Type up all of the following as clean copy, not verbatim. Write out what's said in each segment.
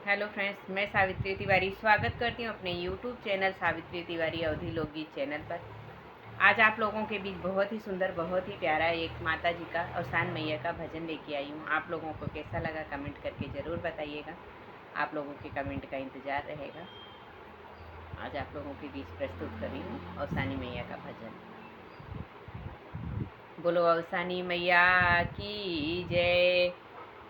Hello friends, मैं सावित्री तिवारी स्वागत करती हूँ अपने यूट्यूब चैनल सावित्री तिवारी अवधी लोकगीत चैनल पर। आज आप लोगों के बीच बहुत ही सुंदर, बहुत ही प्यारा एक माता जी का अवसान मैया का भजन लेके आई हूँ। आप लोगों को कैसा लगा कमेंट करके ज़रूर बताइएगा। आप लोगों के कमेंट का इंतज़ार रहेगा। आज आप लोगों के बीच प्रस्तुत कर रही हूँ अवसानी मैया का भजन। बोलो अवसानी मैया की जय।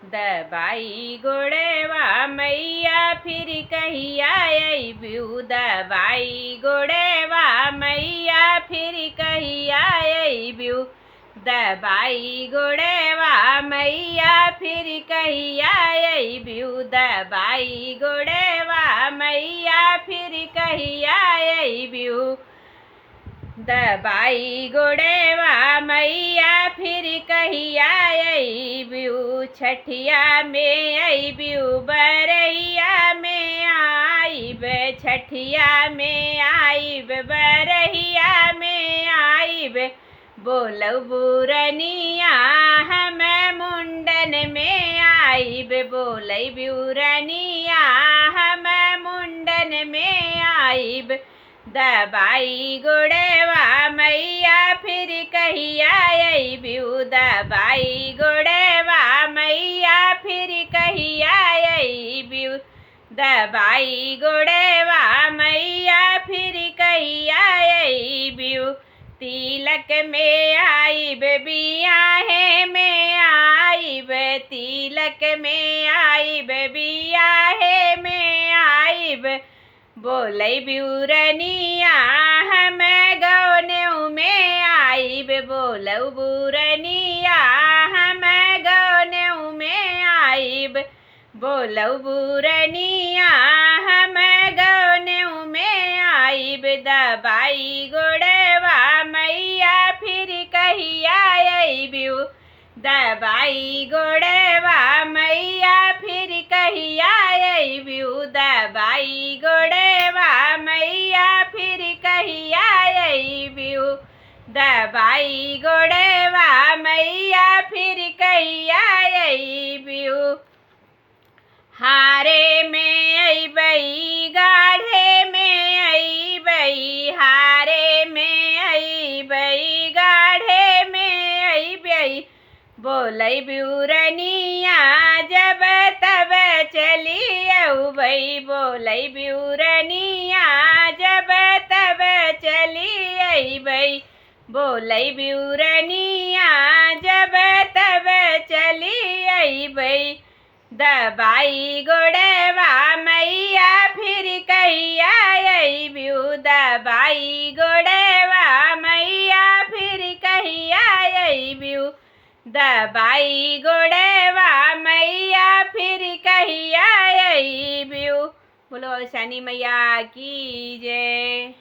दबाई गोड़ेवा मैया फिर कहिया अइबू। दबाई गोड़ेवा मैया फिर कहिया अइबू। दबाई गोड़ेवा मैया फिर कहिया अइबू। दबाई गोड़ेवा मैया फिर कहिया अइबू। दबाई गोड़ेवा मैया फिर कहिया अइबू। छठिया में अइबू बरहिया में आइब। छठिया में आइब बरहिया में आइब। बोलऊ बुरनिया हम मुंडन में आइब। बोलई बुरनिया हम मुंडन में आइब। दबाई गोड़ेवा मैया फिर कहिया अइबू। दबाई गोड़ेवा मैया फिर कहिया अइबू। दबाई गोड़ेवा मैया फिर कहिया अइबू। तिलक में आइब बियाहे में आइब। तिलक में आइब बियाहे में आइब। बोलई बुरनिया हम गौनेऊ में आइब। बोलऊ बुरनिया हम गौनेऊ में आइब। बोलऊ बुरनिया हम गौनेऊ में आइब। दबाई गोड़ेवा मैया फिर कहिया अइबू। दबाई गोड़ेवा मैया फिर कहिया अइबू। दबाई गोड़ेवा मैया फिर कहिया अइबू। दबाई गोड़ेवा मैया फिर कहिया अइबू। हारे में अइबई गाढ़े में अइबई। हारे में अइबई गाढ़े में अइबई। बोलई बुरनिया जब तब चली अउबई। बोलई बुरनिया जब तब चली अइबई। बोलई बुरनिया जब तब चली अइबई। दबाई गोड़ेवा मैया फिर कहिया अइबू। दबाई गोड़ेवा मैया फिर कहिया अइबू। दबाई गोड़ेवा मैया फिर कहिया अइबू। बोलो अवसानी मैया की जय।